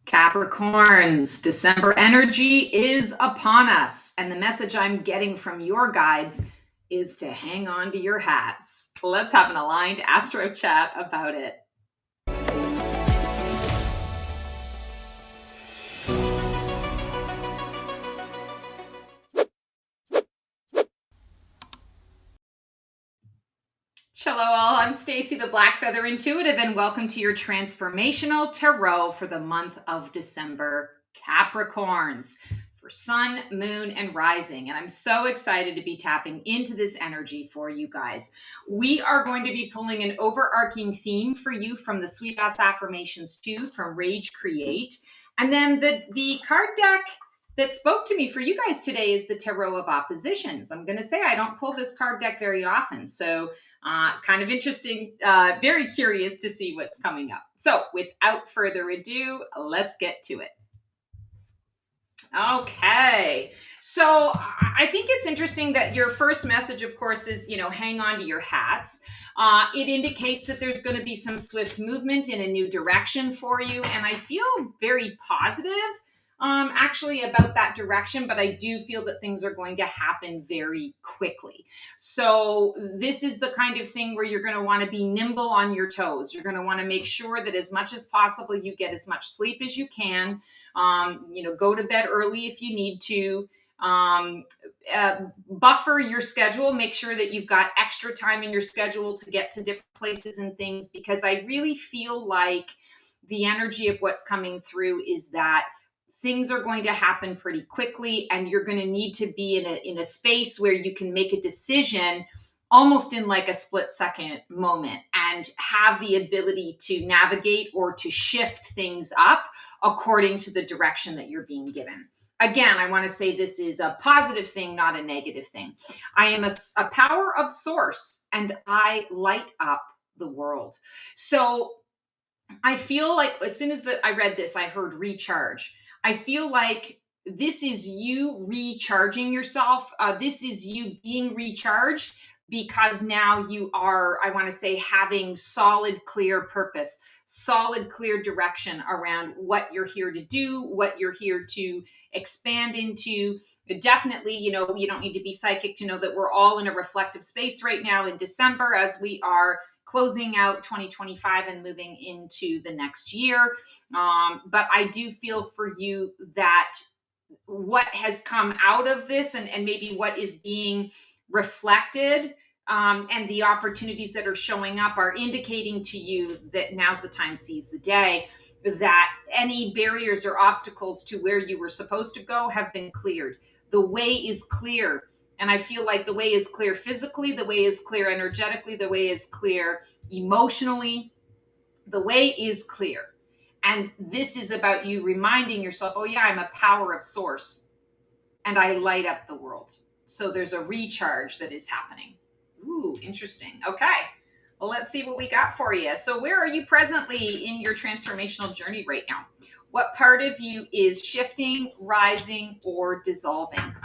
Capricorns, December energy is upon us. And the message I'm getting from your guides is to hang on to your hats. Let's have an aligned astro chat about it. Hello all, I'm Stacy the Black Feather Intuitive and welcome to your Transformational Tarot for the month of December, Capricorns, for Sun, Moon, and Rising. And I'm so excited to be tapping into this energy for you guys. We are going to be pulling an overarching theme for you from the Sweet Ass Affirmations 2 from Rage Create. And then the card deck that spoke to me for you guys today is the Tarot of Oppositions. I'm going to say I don't pull this card deck very often, so kind of interesting, very curious to see what's coming up. So without further ado, let's get to it. Okay, so I think it's interesting that your first message, of course, is, hang on to your hats. It indicates that there's going to be some swift movement in a new direction for you, and I feel very positive actually about that direction, but I do feel that things are going to happen very quickly. So this is the kind of thing where you're going to want to be nimble on your toes. You're going to want to make sure that as much as possible, you get as much sleep as you can. Go to bed early if you need to. Buffer your schedule. Make sure that you've got extra time in your schedule to get to different places and things, because I really feel like the energy of what's coming through is that things are going to happen pretty quickly, and you're going to need to be in a space where you can make a decision almost in like a split second moment and have the ability to navigate or to shift things up according to the direction that you're being given. Again, I want to say this is a positive thing, not a negative thing. I am a power of source and I light up the world. So I feel like as soon as I read this, I heard recharge. I feel like this is you recharging yourself. This is you being recharged because now you are, I want to say, having solid, clear purpose, solid, clear direction around what you're here to do, what you're here to expand into. Definitely, you don't need to be psychic to know that we're all in a reflective space right now in December as we are closing out 2025 and moving into the next year. But I do feel for you that what has come out of this and maybe what is being reflected and the opportunities that are showing up are indicating to you that now's the time, seize the day, that any barriers or obstacles to where you were supposed to go have been cleared. The way is clear. And I feel like the way is clear physically, the way is clear energetically, the way is clear emotionally, the way is clear. And this is about you reminding yourself, oh yeah, I'm a power of source and I light up the world. So there's a recharge that is happening. Ooh, interesting. Okay. Well, let's see what we got for you. So where are you presently in your transformational journey right now? What part of you is shifting, rising, or dissolving?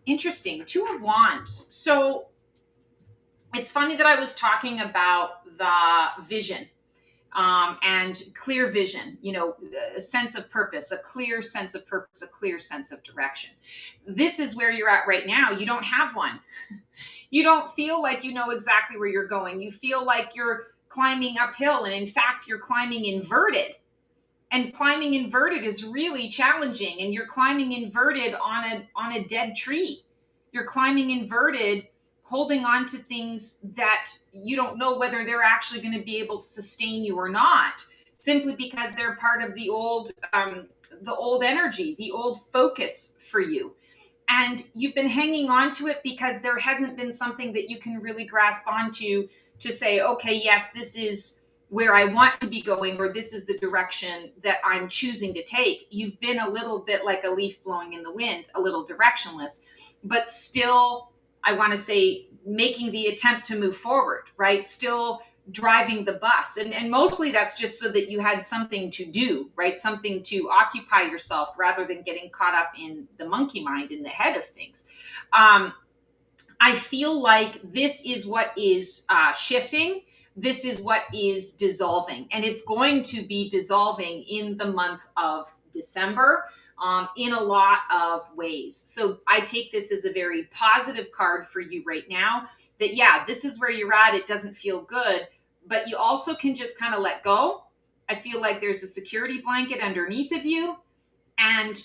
Interesting. Two of Wands. So it's funny that I was talking about the vision and clear vision, a sense of purpose, a clear sense of purpose, a clear sense of direction. This is where you're at right now. You don't have one. You don't feel like you know exactly where you're going. You feel like you're climbing uphill. And in fact, you're climbing inverted. And climbing inverted is really challenging. And you're climbing inverted on a dead tree. You're climbing inverted, holding on to things that you don't know whether they're actually going to be able to sustain you or not, simply because they're part of the old energy, the old focus for you. And you've been hanging on to it because there hasn't been something that you can really grasp onto to say, okay, yes, this is where I want to be going, or this is the direction that I'm choosing to take. You've been a little bit like a leaf blowing in the wind, a little directionless, but still, I want to say, making the attempt to move forward, right? Still driving the bus. And mostly that's just so that you had something to do, right? Something to occupy yourself rather than getting caught up in the monkey mind in the head of things. I feel like this is what is shifting, this is what is dissolving. And it's going to be dissolving in the month of December in a lot of ways. So I take this as a very positive card for you right now, that, yeah, this is where you're at. It doesn't feel good, but you also can just kind of let go. I feel like there's a security blanket underneath of you, and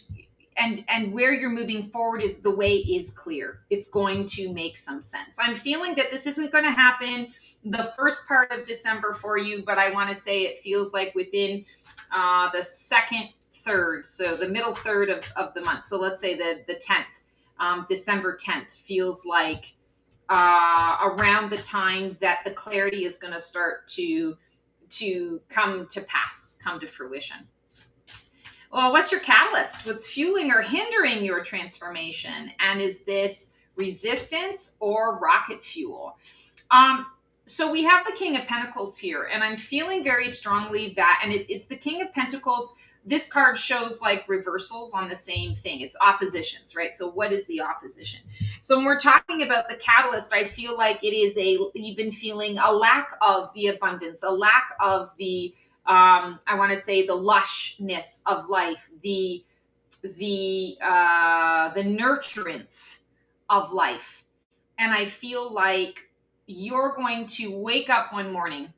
where you're moving forward is, the way is clear. It's going to make some sense. I'm feeling that this isn't going to happen the first part of December for you, but I want to say it feels like within the second third, so the middle third of the month. So let's say the 10th, December 10th feels like around the time that the clarity is going to start to come to pass, come to fruition. Well, what's your catalyst? What's fueling or hindering your transformation? And is this resistance or rocket fuel? So we have the King of Pentacles here, and I'm feeling very strongly that, and it's the King of Pentacles. This card shows like reversals on the same thing. It's oppositions, right? So what is the opposition? So when we're talking about the catalyst, I feel like it is you've been feeling a lack of the abundance, a lack of the, I want to say, the lushness of life, the nurturance of life. And I feel like you're going to wake up one morning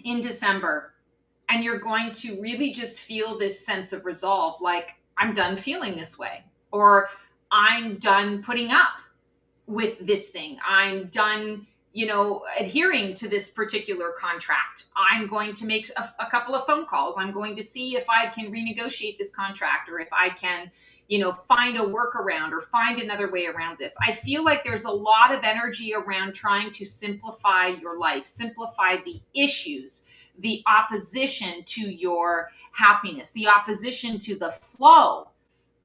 in December and you're going to really just feel this sense of resolve, like, I'm done feeling this way, or I'm done putting up with this thing. I'm done, adhering to this particular contract. I'm going to make a couple of phone calls. I'm going to see if I can renegotiate this contract, or if I can, find a workaround or find another way around this. I feel like there's a lot of energy around trying to simplify your life, simplify the issues, the opposition to your happiness, the opposition to the flow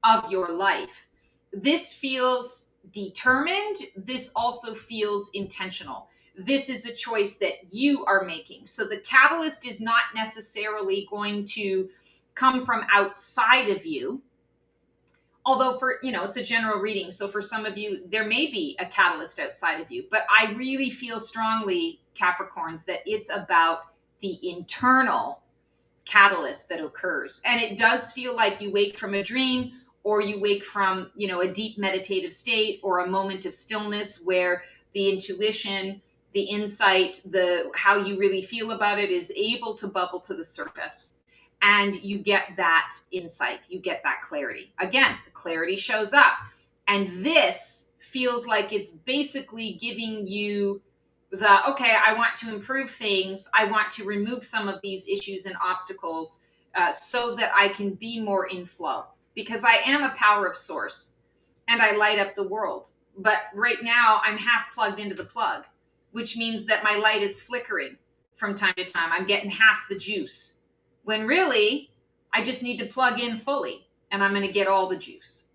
of your life. This feels determined. This also feels intentional. This is a choice that you are making. So the catalyst is not necessarily going to come from outside of you. Although it's a general reading. So for some of you, there may be a catalyst outside of you, but I really feel strongly, Capricorns, that it's about the internal catalyst that occurs. And it does feel like you wake from a dream, or you wake from, a deep meditative state, or a moment of stillness where the intuition, the insight, how you really feel about it is able to bubble to the surface. And you get that insight, you get that clarity. Again, the clarity shows up. And this feels like it's basically giving you okay, I want to improve things. I want to remove some of these issues and obstacles so that I can be more in flow. Because I am a power of source and I light up the world. But right now I'm half plugged into the plug, which means that my light is flickering from time to time. I'm getting half the juice, when really I just need to plug in fully and I'm going to get all the juice.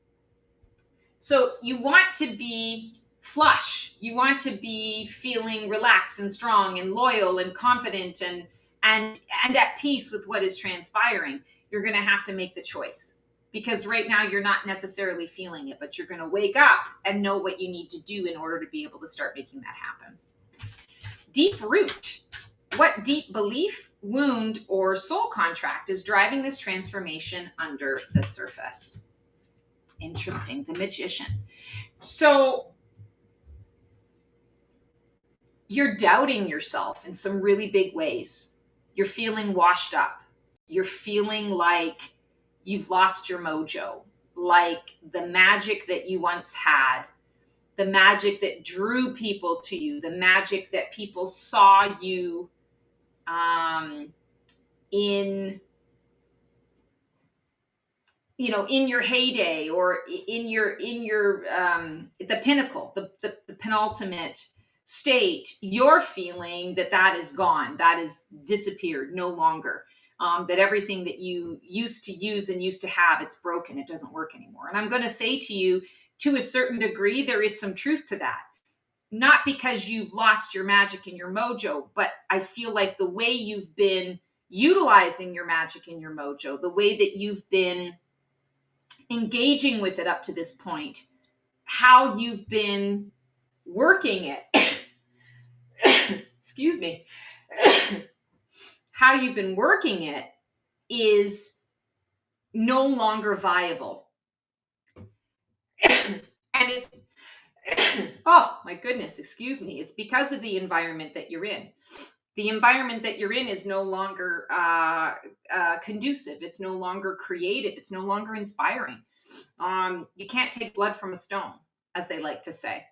So you want to be flush. You want to be feeling relaxed and strong and loyal and confident and at peace with what is transpiring. You're going to have to make the choice, because right now you're not necessarily feeling it, but you're going to wake up and know what you need to do in order to be able to start making that happen. Deep root. What deep belief, wound, or soul contract is driving this transformation under the surface? Interesting. The Magician. So you're doubting yourself in some really big ways. You're feeling washed up. You're feeling like you've lost your mojo, like the magic that you once had, the magic that drew people to you, the magic that people saw you in your heyday, or in your the pinnacle, the penultimate state. You're feeling that is gone, that is disappeared, no longer. That everything that you used to use and used to have, it's broken, it doesn't work anymore. And I'm going to say to you, to a certain degree, there is some truth to that. Not because you've lost your magic and your mojo, but I feel like the way you've been utilizing your magic and your mojo, the way that you've been engaging with it up to this point, how you've been working it, excuse me, how you've been working it is no longer viable. And it's, oh my goodness, excuse me. It's because of the environment that you're in. The environment that you're in is no longer conducive. It's no longer creative. It's no longer inspiring. You can't take blood from a stone, as they like to say.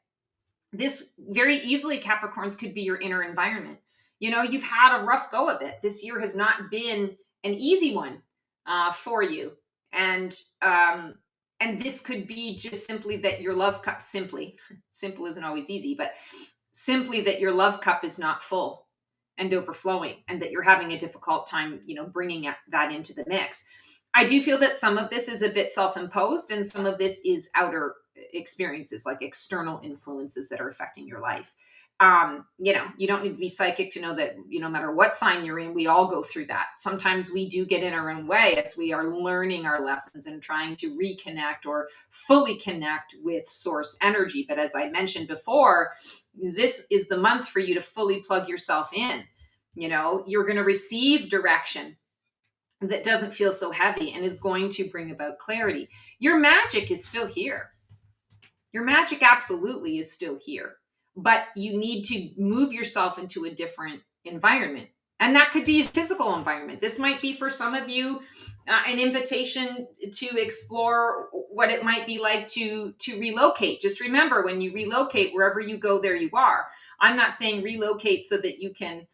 This very easily, Capricorns, could be your inner environment. You know, you've had a rough go of it. This year has not been an easy one for you. And this could be just simply that your love cup, simple isn't always easy, but simply that your love cup is not full and overflowing, and that you're having a difficult time, bringing that into the mix. I do feel that some of this is a bit self-imposed, and some of this is outer experiences, like external influences that are affecting your life. You don't need to be psychic to know that, no matter what sign you're in, we all go through that. Sometimes we do get in our own way as we are learning our lessons and trying to reconnect or fully connect with source energy. But as I mentioned before, this is the month for you to fully plug yourself in. You're going to receive direction that doesn't feel so heavy and is going to bring about clarity. Your magic is still here. Your magic absolutely is still here, but you need to move yourself into a different environment. And that could be a physical environment. This might be, for some of you, an invitation to explore what it might be like to relocate. Just remember, when you relocate, wherever you go, there you are. I'm not saying relocate so that you can,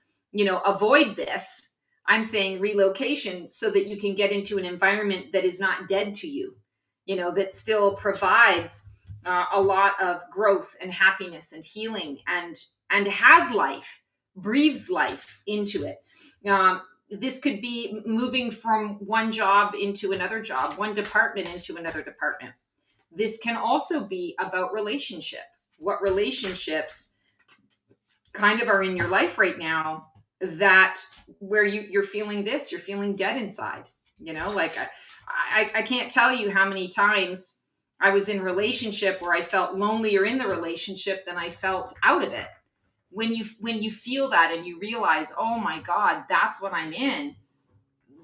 avoid this. I'm saying relocation so that you can get into an environment that is not dead to you, that still provides a lot of growth and happiness and healing, and has life, breathes life into it. This could be moving from one job into another job, one department into another department. This can also be about relationship. What relationships kind of are in your life right now that where you're feeling this, you're feeling dead inside. Like I can't tell you how many times I was in a relationship where I felt lonelier in the relationship than I felt out of it. When you feel that and you realize, oh my God, that's what I'm in,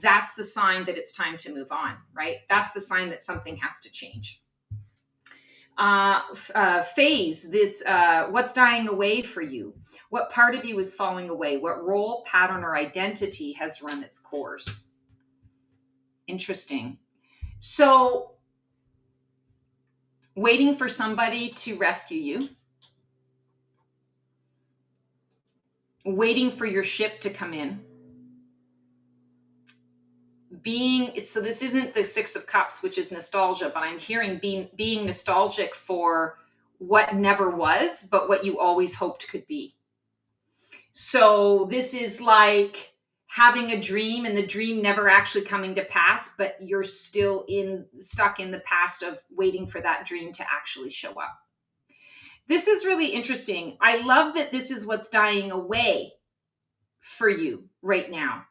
that's the sign that it's time to move on, right? That's the sign that something has to change. Phase, this, what's dying away for you? What part of you is falling away? What role, pattern, or identity has run its course? Interesting. So, waiting for somebody to rescue you, waiting for your ship to come in, so this isn't the Six of Cups, which is nostalgia, but I'm hearing being nostalgic for what never was, but what you always hoped could be. So this is like having a dream and the dream never actually coming to pass, but you're still stuck in the past of waiting for that dream to actually show up. This is really interesting. I love that this is what's dying away for you right now,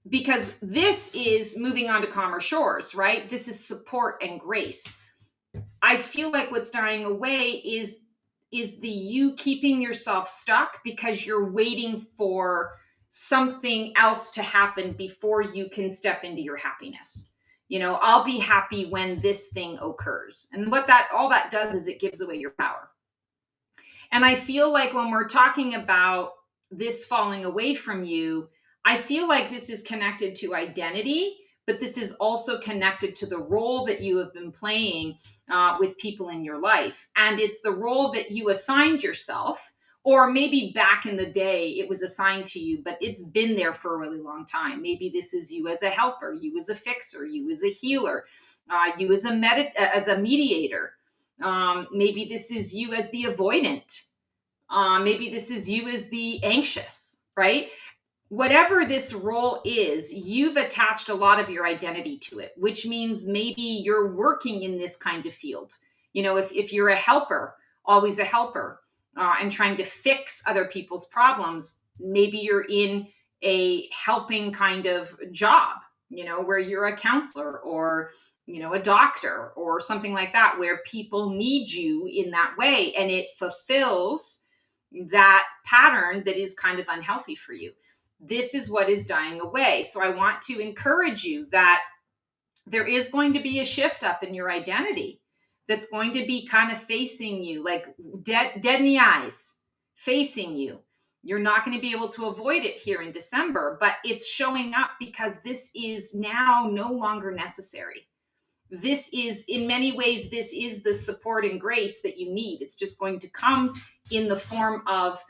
because this is moving on to calmer shores, right? This is support and grace. I feel like what's dying away is the you keeping yourself stuck because you're waiting for something else to happen before you can step into your happiness. I'll be happy when this thing occurs. And what all that does is it gives away your power. And I feel like when we're talking about this falling away from you, I feel like this is connected to identity, but this is also connected to the role that you have been playing with people in your life. And it's the role that you assigned yourself, or maybe back in the day it was assigned to you, but it's been there for a really long time. Maybe this is you as a helper, you as a fixer, you as a healer, you as a mediator. Maybe this is you as the avoidant. Maybe this is you as the anxious, right? Whatever this role is, you've attached a lot of your identity to it, which means maybe you're working in this kind of field. If you're a helper, always a helper, and trying to fix other people's problems, maybe you're in a helping kind of job, where you're a counselor or, a doctor or something like that, where people need you in that way. And it fulfills that pattern that is kind of unhealthy for you. This is what is dying away. So I want to encourage you that there is going to be a shift up in your identity that's going to be kind of facing you, like dead in the eyes, facing you. You're not going to be able to avoid it here in December, but it's showing up because this is now no longer necessary. This is, in many ways, this is the support and grace that you need. It's just going to come in the form of,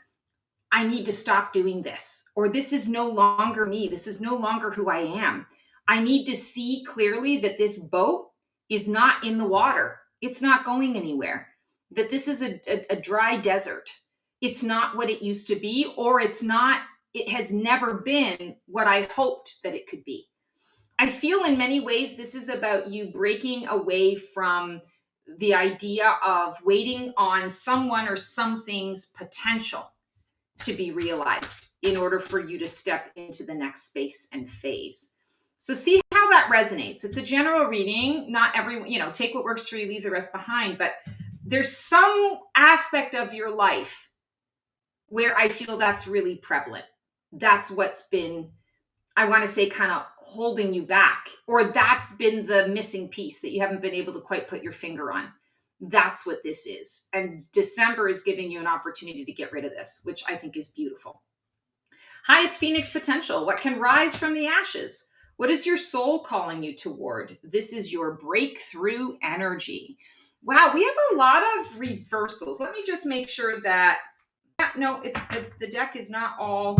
I need to stop doing this, or this is no longer me. This is no longer who I am. I need to see clearly that this boat is not in the water. It's not going anywhere. That this is a dry desert. It's not what it used to be, or it has never been what I hoped that it could be. I feel in many ways this is about you breaking away from the idea of waiting on someone or something's potential to be realized in order for you to step into the next space and phase. So see how that resonates. It's a general reading. Not everyone, take what works for you, leave the rest behind. But there's some aspect of your life where I feel that's really prevalent. That's what's been, I want to say, kind of holding you back, or that's been the missing piece that you haven't been able to quite put your finger on. That's what this is. And December is giving you an opportunity to get rid of this, which I think is beautiful. Highest Phoenix potential. What can rise from the ashes? What is your soul calling you toward? This is your breakthrough energy. Wow, we have a lot of reversals. Let me just make sure that, it's the deck is not all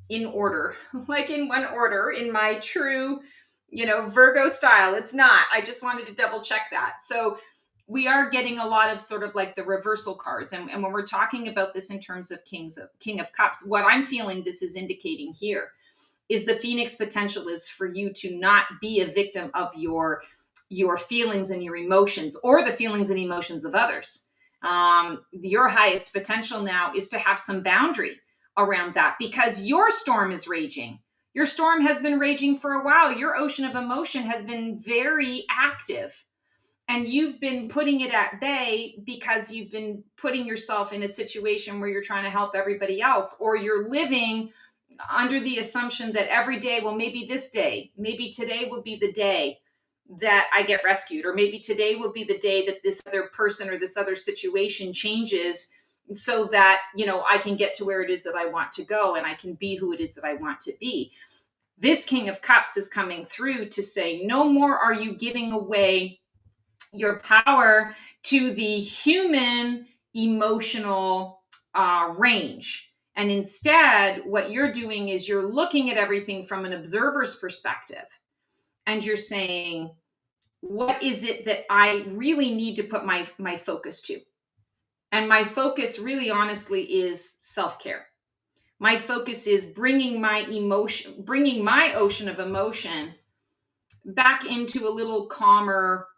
in order, like in one order in my true, Virgo style. It's not. I just wanted to double check that. So we are getting a lot of sort of like the reversal cards. And when we're talking about this in terms of King of Cups, what I'm feeling this is indicating here is the Phoenix potential is for you to not be a victim of your feelings and your emotions, or the feelings and emotions of others. Your highest potential now is to have some boundary around that, because your storm is raging. Your storm has been raging for a while. Your ocean of emotion has been very active. And you've been putting it at bay because you've been putting yourself in a situation where you're trying to help everybody else, or you're living under the assumption that every day, well, maybe this day, maybe today will be the day that I get rescued, or maybe today will be the day that this other person or this other situation changes so that, I can get to where it is that I want to go, and I can be who it is that I want to be. This King of Cups is coming through to say, no more are you giving away your power to the human emotional range. And instead, what you're doing is you're looking at everything from an observer's perspective. And you're saying, what is it that I really need to put my focus to? And my focus really honestly is self-care. My focus is bringing my ocean of emotion back into a little calmer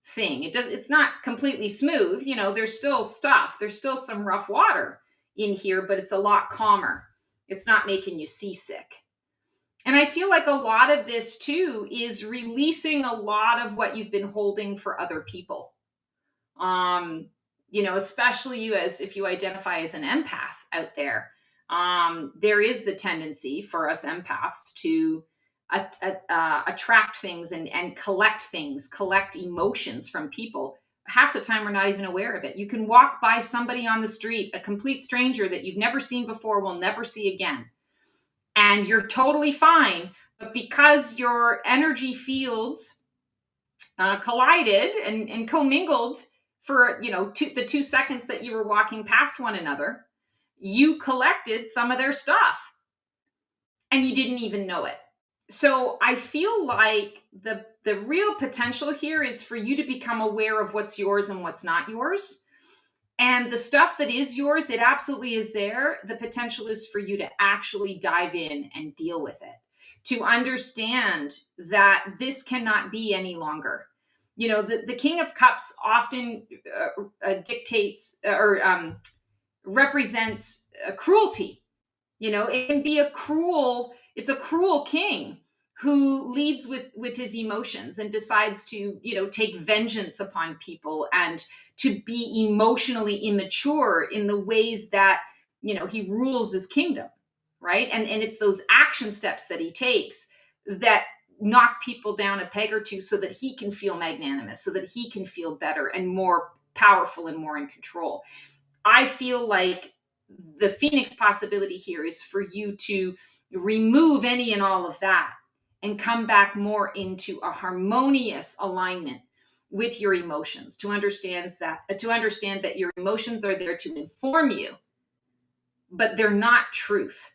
thing. It's not completely smooth. There's still stuff. There's still some rough water in here, but it's a lot calmer. It's not making you seasick. And I feel like a lot of this too is releasing a lot of what you've been holding for other people. Especially you, as if you identify as an empath out there, there is the tendency for us empaths to attract things and collect emotions from people. Half the time we're not even aware of it. You can walk by somebody on the street, a complete stranger that you've never seen before, will never see again, and you're totally fine. But because your energy fields collided and commingled for the 2 seconds that you were walking past one another, you collected some of their stuff and you didn't even know it. So I feel like the real potential here is for you to become aware of what's yours and what's not yours. And the stuff that is yours, it absolutely is there. The potential is for you to actually dive in and deal with it, to understand that this cannot be any longer. The King of Cups often dictates or represents cruelty. It can be it's a cruel king who leads with his emotions and decides to, take vengeance upon people and to be emotionally immature in the ways that, he rules his kingdom, right? And it's those action steps that he takes that knock people down a peg or two so that he can feel magnanimous, so that he can feel better and more powerful and more in control. I feel like the Phoenix possibility here is for you to remove any and all of that and come back more into a harmonious alignment with your emotions, to understand that your emotions are there to inform you, but they're not truth.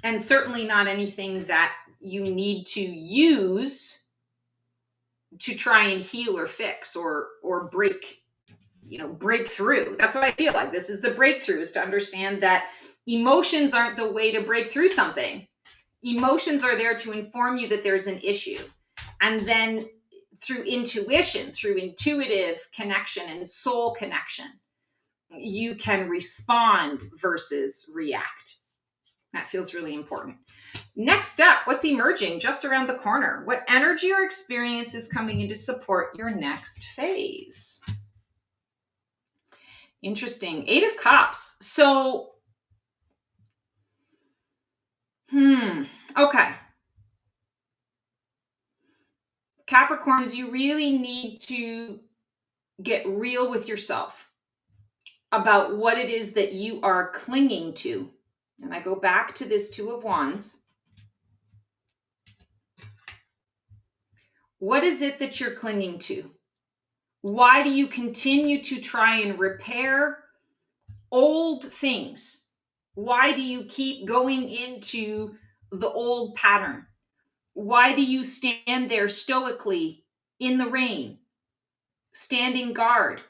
And certainly not anything that you need to use to try and heal or fix or break through. That's what I feel like. This is the breakthrough, is to understand that emotions aren't the way to break through something. Emotions are there to inform you that there's an issue. And then through intuition, through intuitive connection and soul connection, you can respond versus react. That feels really important. Next up, what's emerging just around the corner? What energy or experience is coming in to support your next phase? Interesting. 8 of Cups. So, okay. Capricorns, you really need to get real with yourself about what it is that you are clinging to. And I go back to this 2 of Wands. What is it that you're clinging to? Why do you continue to try and repair old things? Why do you keep going into the old pattern? Why do you stand there stoically in the rain, standing guard,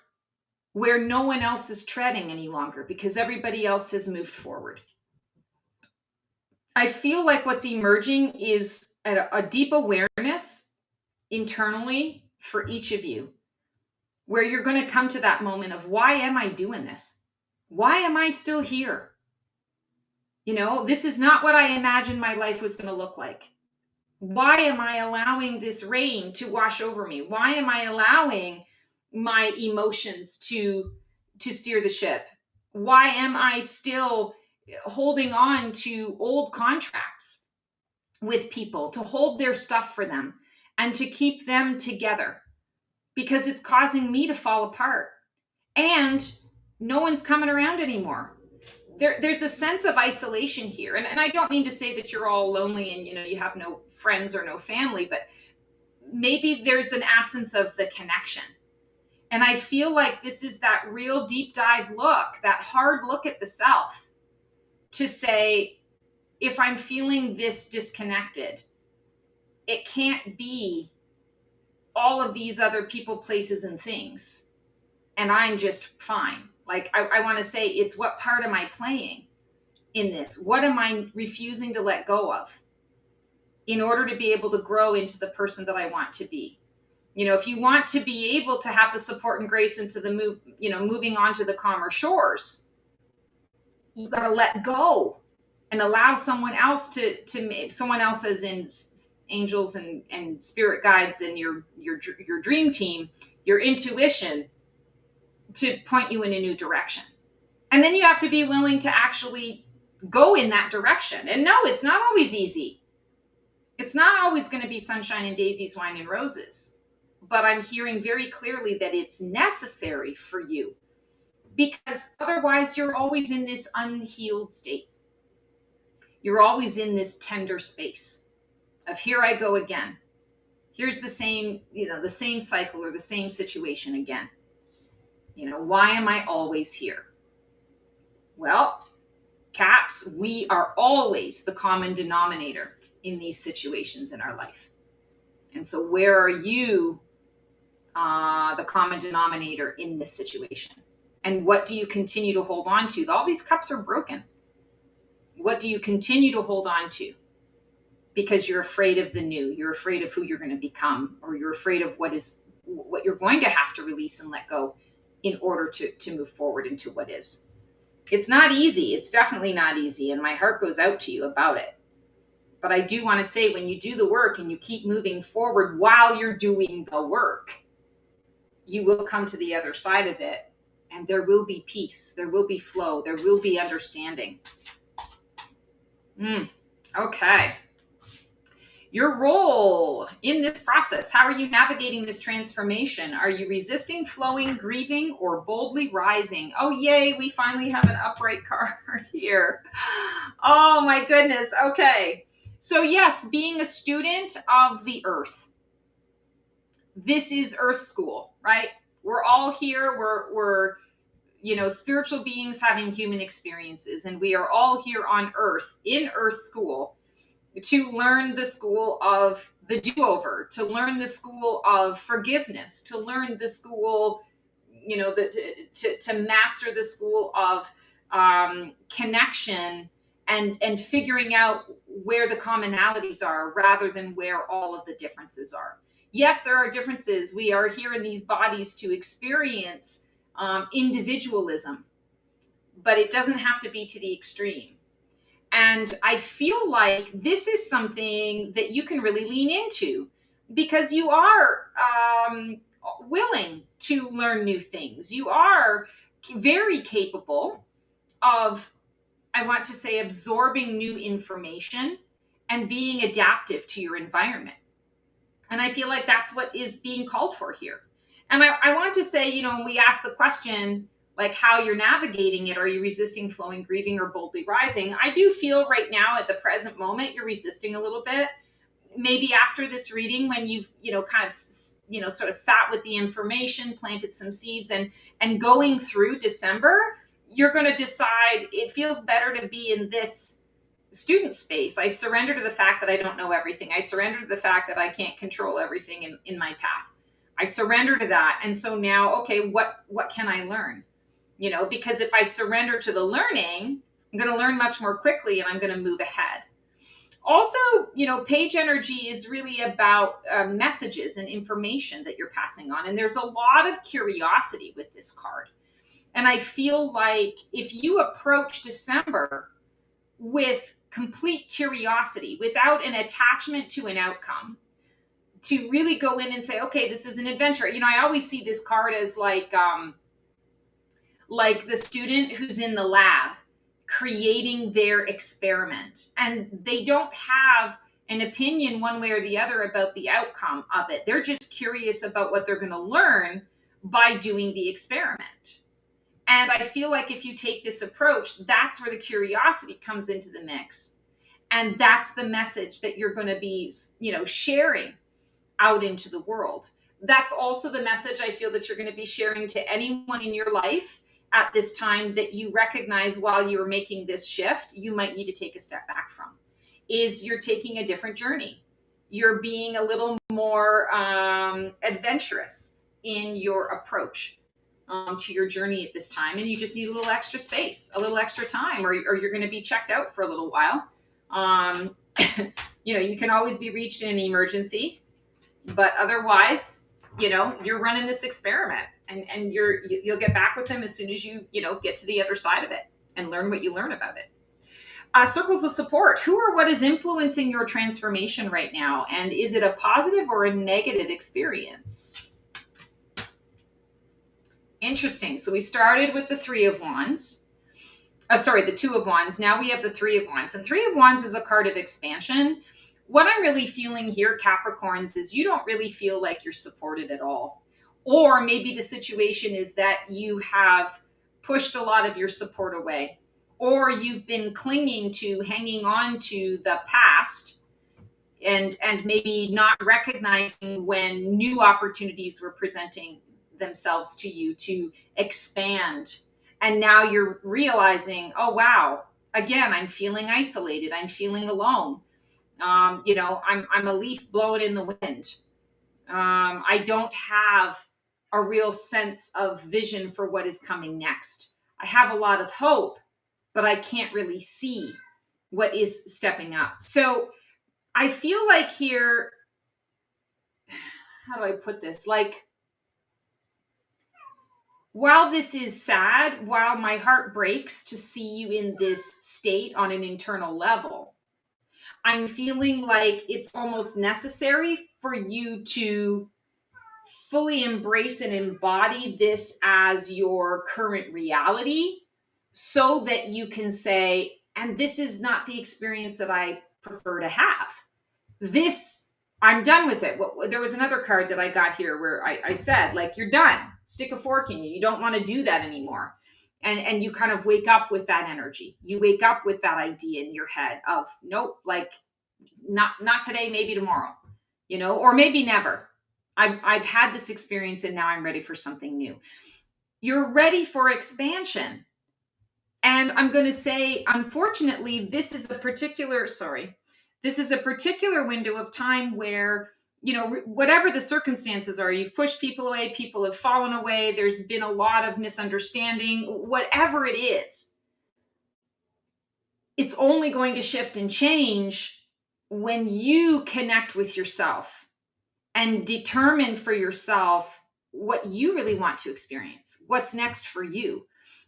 where no one else is treading any longer because everybody else has moved forward? I feel like what's emerging is a deep awareness internally for each of you, where you're going to come to that moment of, why am I doing this? Why am I still here? This is not what I imagined my life was going to look like. Why am I allowing this rain to wash over me? Why am I allowing my emotions to steer the ship? Why am I still holding on to old contracts with people, to hold their stuff for them and to keep them together? Because it's causing me to fall apart. And no one's coming around anymore. There's a sense of isolation here. And I don't mean to say that you're all lonely and you have no friends or no family, but maybe there's an absence of the connection. And I feel like this is that real deep dive look, that hard look at the self, to say, if I'm feeling this disconnected, it can't be all of these other people, places, and things, and I'm just fine. Like, I want to say, it's what part am I playing in this? What am I refusing to let go of in order to be able to grow into the person that I want to be? If you want to be able to have the support and grace into the moving on to the calmer shores, you got to let go and allow someone else to someone else, as in angels and spirit guides and your dream team, your intuition, to point you in a new direction. And then you have to be willing to actually go in that direction. And no, it's not always easy. It's not always going to be sunshine and daisies, wine and roses. But I'm hearing very clearly that it's necessary for you, because otherwise you're always in this unhealed state. You're always in this tender space of, here I go again. Here's the same cycle or the same situation again. Why am I always here? Well, Caps, we are always the common denominator in these situations in our life. And so where are you the common denominator in this situation? And what do you continue to hold on to? All these cups are broken. What do you continue to hold on to? Because you're afraid of the new. You're afraid of who you're going to become, or you're afraid of what you're going to have to release and let go in order to move forward into what is. It's not easy. It's definitely not easy. And my heart goes out to you about it. But I do want to say, when you do the work and you keep moving forward while you're doing the work, you will come to the other side of it, and there will be peace. There will be flow. There will be understanding. Okay. Your role in this process. How are you navigating this transformation? Are you resisting, flowing, grieving, or boldly rising? Oh, yay, we finally have an upright card here. Oh, my goodness. Okay. So, yes, being a student of the earth, this is earth school, right? We're all here. We're spiritual beings having human experiences, and we are all here on earth in earth school to learn the school of the do-over, to learn the school of forgiveness, to learn the school, to master the school of connection, and figuring out where the commonalities are rather than where all of the differences are. Yes, there are differences. We are here in these bodies to experience individualism, but it doesn't have to be to the extreme. And I feel like this is something that you can really lean into because you are willing to learn new things. You are very capable of, I want to say, absorbing new information and being adaptive to your environment. And I feel like that's what is being called for here. And I want to say, when we ask the question, like how you're navigating it, are you resisting, flowing, grieving, or boldly rising? I do feel right now at the present moment, you're resisting a little bit. Maybe after this reading, when you've, kind of, sort of sat with the information, planted some seeds, and going through December, you're going to decide it feels better to be in this student space. I surrender to the fact that I don't know everything. I surrender to the fact that I can't control everything in my path. I surrender to that. And so now, okay, what can I learn? Because if I surrender to the learning, I'm going to learn much more quickly and I'm going to move ahead. Also, page energy is really about messages and information that you're passing on. And there's a lot of curiosity with this card. And I feel like if you approach December with complete curiosity, without an attachment to an outcome, to really go in and say, okay, this is an adventure. I always see this card as like the student who's in the lab creating their experiment, and they don't have an opinion one way or the other about the outcome of it. They're just curious about what they're going to learn by doing the experiment. And I feel like if you take this approach, that's where the curiosity comes into the mix. And that's the message that you're going to be, sharing out into the world. That's also the message I feel that you're going to be sharing to anyone in your life at this time that you recognize while you're making this shift, you might need to take a step back from. Is you're taking a different journey. You're being a little more adventurous in your approach to your journey at this time, and you just need a little extra space, a little extra time, or you're going to be checked out for a little while. You can always be reached in an emergency, but otherwise, you're running this experiment, and you'll get back with them as soon as you get to the other side of it and learn what you learn about it. Circles of support. Who or what is influencing your transformation right now, and is it a positive or a negative experience? Interesting. So we started with the Three of Wands. The Two of Wands. Now we have the Three of Wands. And Three of Wands is a card of expansion. What I'm really feeling here, Capricorns, is you don't really feel like you're supported at all. Or maybe the situation is that you have pushed a lot of your support away. Or you've been clinging to, hanging on to the past, and maybe not recognizing when new opportunities were presenting themselves to you to expand. And now you're realizing, oh wow, again, I'm feeling isolated, I'm feeling alone. I'm a leaf blowing in the wind. I don't have a real sense of vision for what is coming next. I have a lot of hope, but I can't really see what is stepping up. So I feel like here, how do I put this? Like, while this is sad, while my heart breaks to see you in this state on an internal level, I'm feeling like it's almost necessary for you to fully embrace and embody this as your current reality, so that you can say, And this is not the experience that I prefer to have. This, I'm done with it. There was another card that I got here where I said, like, you're done. Stick a fork in you. You don't want to do that anymore. And you kind of wake up with that energy. You wake up with that idea in your head of, nope, like, not today, maybe tomorrow, or maybe never. I've had this experience and now I'm ready for something new. You're ready for expansion. And I'm going to say, unfortunately, this is a particular window of time where, whatever the circumstances are, you've pushed people away, people have fallen away, there's been a lot of misunderstanding, whatever it is, it's only going to shift and change when you connect with yourself and determine for yourself what you really want to experience, what's next for you.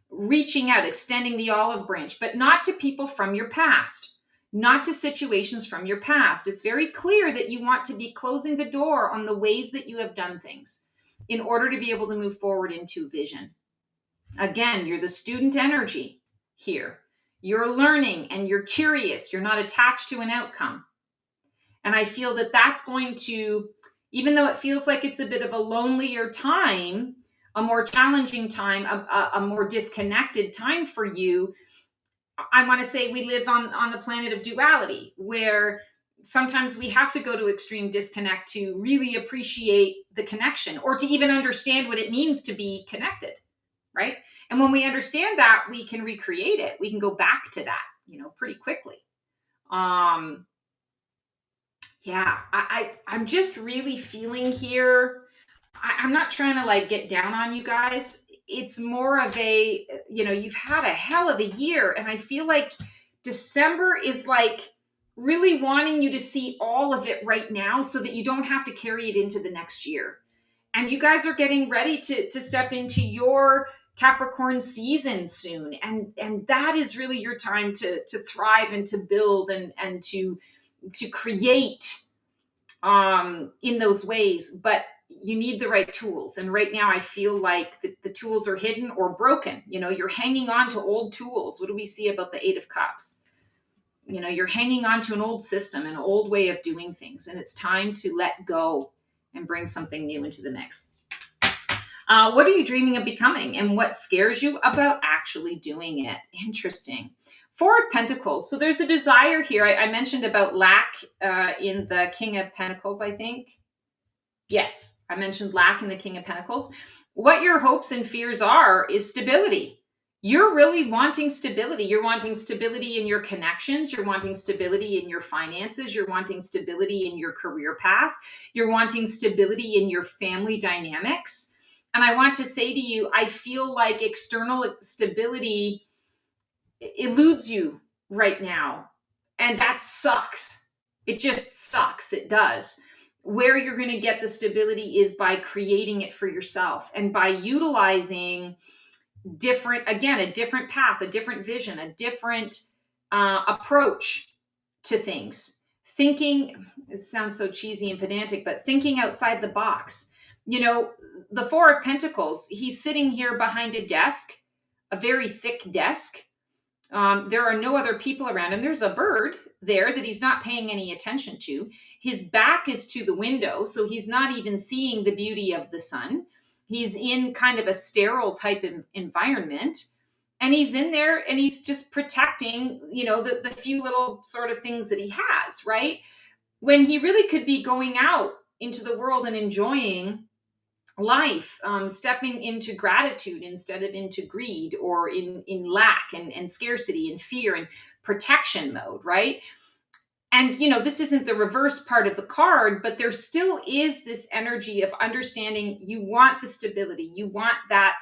Reaching out, extending the olive branch, but not to people from your past, not to situations from your past. It's very clear that you want to be closing the door on the ways that you have done things in order to be able to move forward into vision. Again, you're the student energy here. You're learning and you're curious. You're not attached to an outcome. And I feel that that's going to, even though it feels like it's a bit of a lonelier time, a more challenging time, a more disconnected time for you, I want to say we live on the planet of duality, where sometimes we have to go to extreme disconnect to really appreciate the connection or to even understand what it means to be connected, right? And when we understand that, we can recreate it. We can go back to that, pretty quickly. Yeah, I'm just really feeling here. I'm not trying to like get down on you guys. It's more of a, you've had a hell of a year. And I feel like December is like really wanting you to see all of it right now so that you don't have to carry it into the next year. And you guys are getting ready to step into your Capricorn season soon. And that is really your time to thrive and to build and to create in those ways. But you need the right tools. And right now I feel like the tools are hidden or broken. You're hanging on to old tools. What do we see about the 8 of Cups? You're hanging on to an old system, an old way of doing things. And it's time to let go and bring something new into the mix. What are you dreaming of becoming, and what scares you about actually doing it? Interesting. 4 of Pentacles. So there's a desire here. I mentioned about lack in the King of Pentacles, I think. Yes, I mentioned lack in the King of Pentacles. What your hopes and fears are is stability. You're really wanting stability. You're wanting stability in your connections. You're wanting stability in your finances. You're wanting stability in your career path. You're wanting stability in your family dynamics. And I want to say to you, I feel like external stability eludes you right now. And that sucks. It just sucks. It does. Where you're going to get the stability is by creating it for yourself and by utilizing a different path, a different vision, a different approach to things. Thinking, it sounds so cheesy and pedantic, but thinking outside the box. The 4 of Pentacles, he's sitting here behind a desk, a very thick desk. There are no other people around him. There's a bird there that he's not paying any attention to. His back is to the window, so he's not even seeing the beauty of the sun. He's in kind of a sterile type of environment, and he's in there and he's just protecting, the few little sort of things that he has, right? When he really could be going out into the world and enjoying life, stepping into gratitude instead of into greed or in lack and scarcity and fear and protection mode, right? And this isn't the reverse part of the card, but there still is this energy of understanding you want the stability, you want that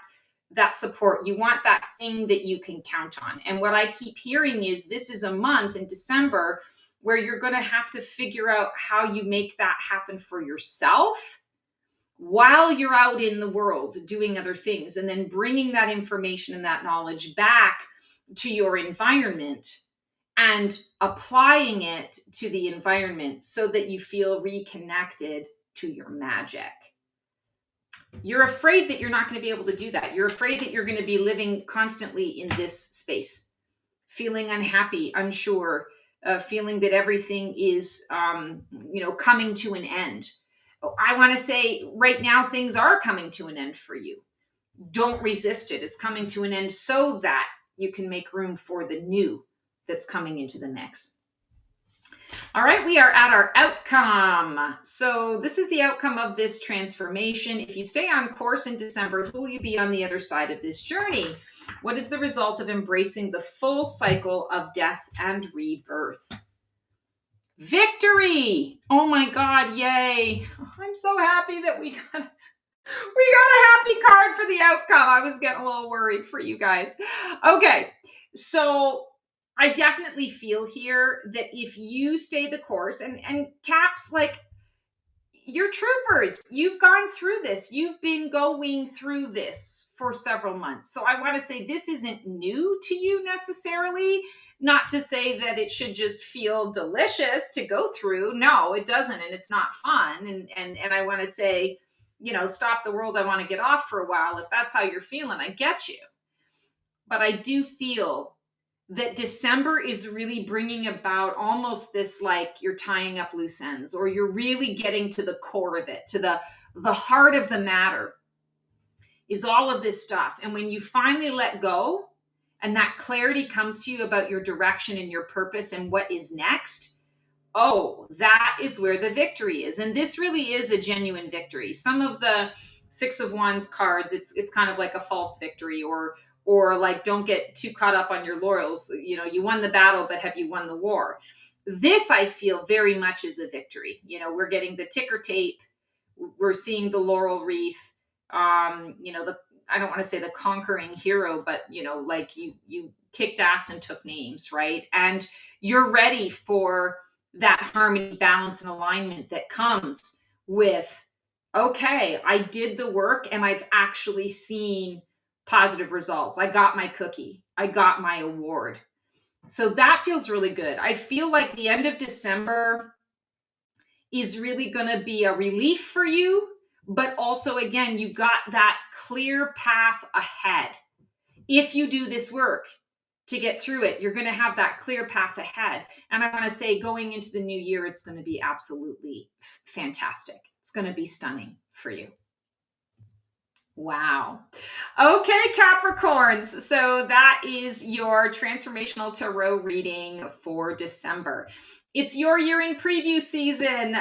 support, you want that thing that you can count on. And what I keep hearing is this is a month in December where you're going to have to figure out how you make that happen for yourself while you're out in the world doing other things, and then bringing that information and that knowledge back to your environment and applying it to the environment so that you feel reconnected to your magic. You're afraid that you're not going to be able to do that. You're afraid that you're going to be living constantly in this space, feeling unhappy, unsure, feeling that everything is, coming to an end. I want to say right now, things are coming to an end for you. Don't resist it. It's coming to an end so that you can make room for the new that's coming into the mix. All right, we are at our outcome. So this is the outcome of this transformation. If you stay on course in December, who will you be on the other side of this journey? What is the result of embracing the full cycle of death and rebirth? Victory! Oh my God, yay. I'm so happy that we got a happy card for the outcome. I was getting a little worried for you guys. Okay, so I definitely feel here that if you stay the course, and Caps, like, you're troopers. You've gone through this. You've been going through this for several months. So I want to say this isn't new to you necessarily. Not to say that it should just feel delicious to go through. No, it doesn't, and it's not fun. And I want to say, stop the world. I want to get off for a while. If that's how you're feeling, I get you. But I do feel that December is really bringing about almost this, like, you're tying up loose ends, or you're really getting to the core of it, to the heart of the matter is all of this stuff. And when you finally let go and that clarity comes to you about your direction and your purpose and what is next, oh, that is where the victory is. And this really is a genuine victory. Some of the Six of Wands cards, it's kind of like a false victory, or like, don't get too caught up on your laurels. You won the battle, but have you won the war? This, I feel, very much is a victory. We're getting the ticker tape. We're seeing the laurel wreath. I don't want to say the conquering hero, but like, you kicked ass and took names, right? And you're ready for that harmony, balance, and alignment that comes with, okay, I did the work and I've actually seen positive results. I got my cookie. I got my award. So that feels really good. I feel like the end of December is really going to be a relief for you, but also, again, you got that clear path ahead. If you do this work to get through it, you're going to have that clear path ahead. And I want to say, going into the new year, it's going to be absolutely fantastic. It's going to be stunning for you. Wow. Okay, Capricorns. So that is your transformational tarot reading for December. It's your year in preview season.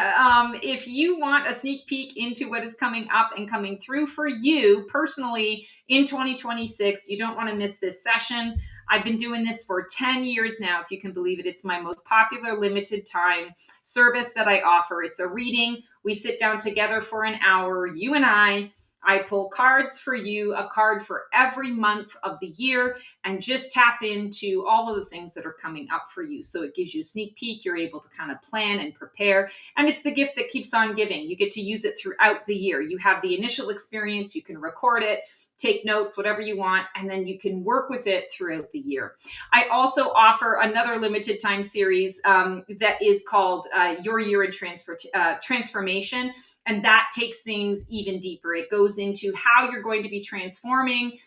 If you want a sneak peek into what is coming up and coming through for you personally in 2026, you don't want to miss this session. I've been doing this for 10 years now, if you can believe it. It's my most popular limited time service that I offer. It's a reading. We sit down together for an hour, you and I pull cards for you, a card for every month of the year, and just tap into all of the things that are coming up for you. So it gives you a sneak peek. You're able to kind of plan and prepare. And it's the gift that keeps on giving. You get to use it throughout the year. You have the initial experience. You can record it, take notes, whatever you want, and then you can work with it throughout the year. I also offer another limited time series that is called Your Year in Transformation. And that takes things even deeper. It goes into how you're going to be transforming,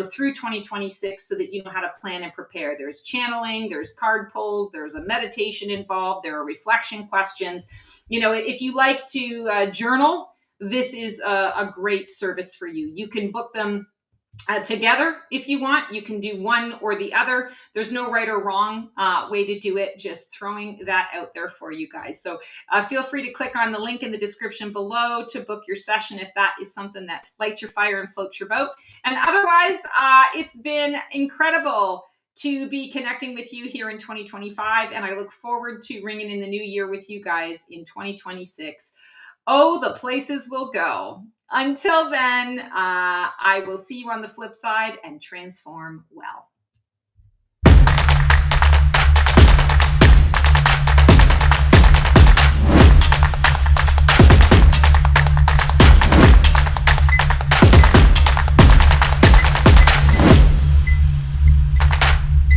through 2026, so that you know how to plan and prepare. There's channeling, there's card pulls, there's a meditation involved, there are reflection questions. If you like to journal, this is a great service for you. You can book them together if you want. You can do one or the other. There's no right or wrong way to do it. Just throwing that out there for you guys. So feel free to click on the link in the description below to book your session if that is something that lights your fire and floats your boat. And otherwise, it's been incredible to be connecting with you here in 2025. And I look forward to ringing in the new year with you guys in 2026. Oh, the places we'll go. Until then, I will see you on the flip side, and transform well.